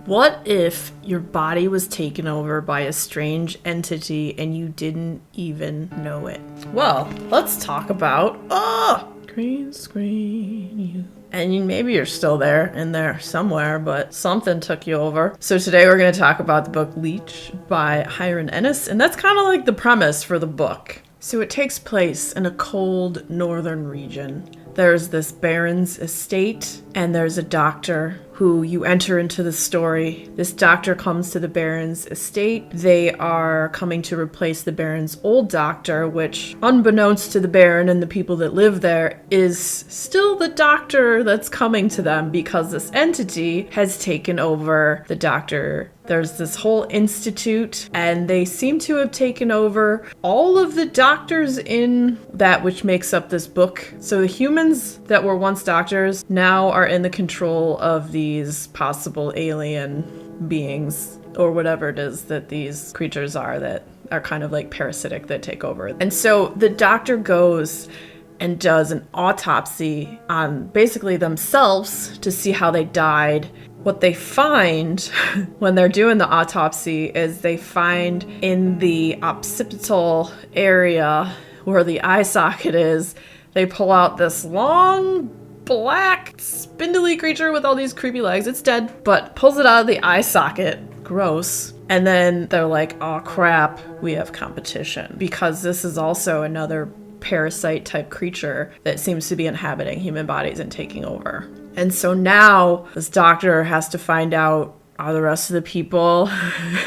What if your body was taken over by a strange entity and you didn't even know it? Well, let's talk about green screen you. And maybe you're still there in there somewhere, but something took you over. So today we're going to talk about the book Leech by Hiron Ennes, and that's kind of like the premise for the book. So it takes place in a cold northern region. There's this baron's estate, and there's a doctor who you enter into the story. This doctor comes to the baron's estate. They are coming to replace the baron's old doctor, which, unbeknownst to the baron and the people that live there, is still the doctor that's coming to them because this entity has taken over the doctor. There's this whole institute, and they seem to have taken over all of the doctors in that which makes up this book. So the humans that were once doctors now are in the control of these possible alien beings, or whatever it is that these creatures are that are kind of like parasitic that take over. And so the doctor goes and does an autopsy on basically themselves to see how they died. What they find when they're doing the autopsy is they find in the occipital area where the eye socket is, they pull out this long, black, spindly creature with all these creepy legs. It's dead, but pulls it out of the eye socket. Gross. And then they're like, oh crap, we have competition. Because this is also another parasite type creature that seems to be inhabiting human bodies and taking over. And so now this doctor has to find out, are the rest of the people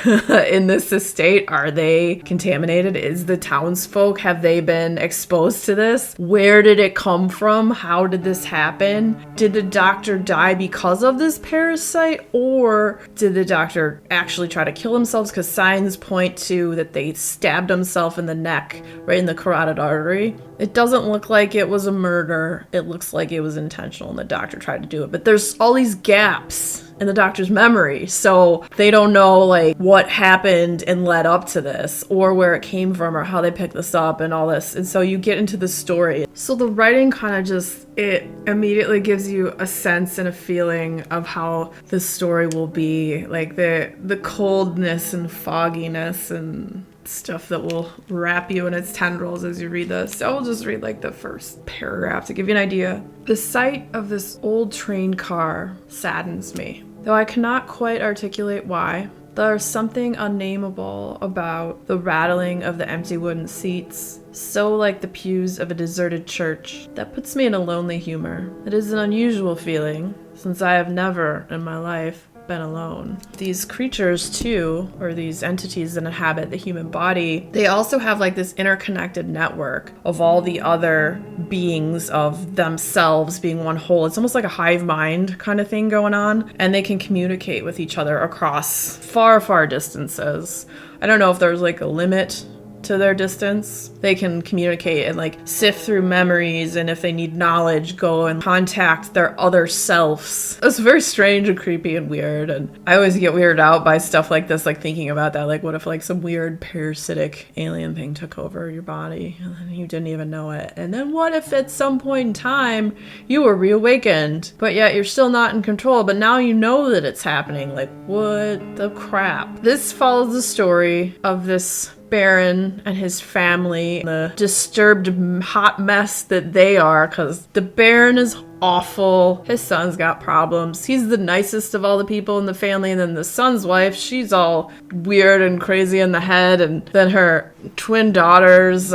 in this estate, are they contaminated? Is the townsfolk, have they been exposed to this? Where did it come from? How did this happen? Did the doctor die because of this parasite? Or did the doctor actually try to kill themselves? Because signs point to that they stabbed himself in the neck, right in the carotid artery. It doesn't look like it was a murder. It looks like it was intentional and the doctor tried to do it. But there's all these gaps in the doctor's memory, so they don't know like what happened and led up to this, or where it came from, or how they picked this up and all this. And so you get into the story. So the writing kind of just, it immediately gives you a sense and a feeling of how the story will be, like the coldness and fogginess and stuff that will wrap you in its tendrils as you read this. So I'll just read like the first paragraph to give you an idea. The sight of this old train car saddens me, though I cannot quite articulate why. There's something unnameable about the rattling of the empty wooden seats, so like the pews of a deserted church, that puts me in a lonely humor. It is an unusual feeling, since I have never in my life been alone. These creatures too, or these entities that inhabit the human body, they also have like this interconnected network of all the other beings of themselves being one whole. It's almost like a hive mind kind of thing going on, and they can communicate with each other across far, far distances. I don't know if there's like a limit to their distance. They can communicate and like sift through memories, and if they need knowledge, go and contact their other selves. It's very strange and creepy and weird, and I always get weirded out by stuff like this, like thinking about that, like what if like some weird parasitic alien thing took over your body and then you didn't even know it, and then what if at some point in time you were reawakened, but yet you're still not in control, but now you know that it's happening. Like what the crap. This follows the story of this Baron and his family, the disturbed hot mess that they are, because the Baron is awful. His son's got problems. He's the nicest of all the people in the family, and then the son's wife, she's all weird and crazy in the head, and then her twin daughters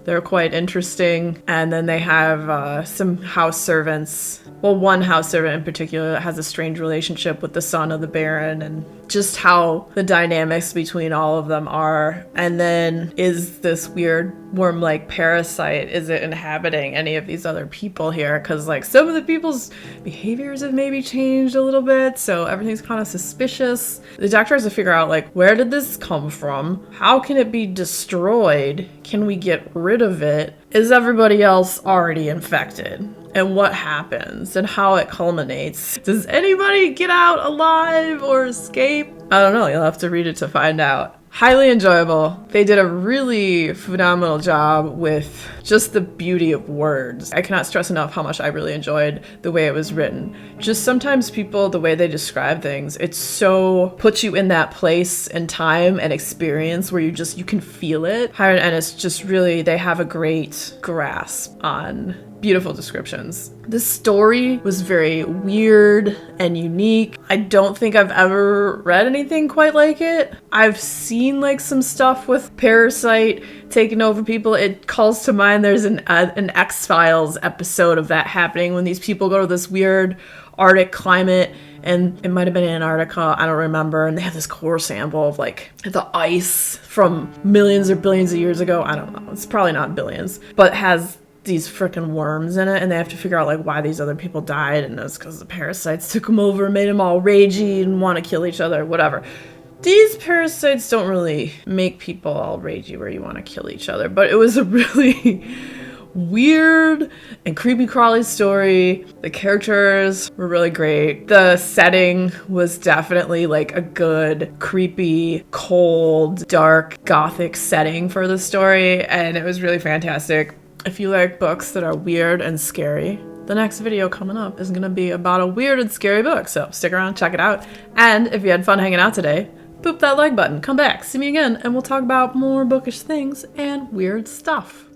they're quite interesting. And then they have some house servants. Well, one house servant in particular that has a strange relationship with the son of the Baron, and just how the dynamics between all of them are. And then is this weird worm-like parasite, is it inhabiting any of these other people here? Because like some of the people's behaviors have maybe changed a little bit, so everything's kind of suspicious. The doctor has to figure out like, where did this come from? How can it be destroyed? Can we get rid of it? Is everybody else already infected? And what happens and how it culminates. Does anybody get out alive or escape? I don't know, you'll have to read it to find out. Highly enjoyable. They did a really phenomenal job with just the beauty of words. I cannot stress enough how much I really enjoyed the way it was written. Just sometimes people, the way they describe things, it's so puts you in that place and time and experience where you can feel it. Hiron Ennes just really, they have a great grasp on beautiful descriptions. This story was very weird and unique. I don't think I've ever read anything quite like it. I've seen like some stuff with parasite taking over people. It calls to mind there's an X-Files episode of that happening when these people go to this weird Arctic climate, and it might have been Antarctica, I don't remember, and they have this core sample of like the ice from millions or billions of years ago. I don't know, it's probably not billions, but it has these freaking worms in it, and they have to figure out like why these other people died, and it's because the parasites took them over and made them all ragey and want to kill each other, whatever. These parasites don't really make people all ragey where you want to kill each other, but it was a really weird and creepy crawly story. The characters were really great. The setting was definitely like a good, creepy, cold, dark, gothic setting for the story, and it was really fantastic. If you like books that are weird and scary, the next video coming up is going to be about a weird and scary book, so stick around, check it out. And if you had fun hanging out today, boop that like button, come back, see me again, and we'll talk about more bookish things and weird stuff.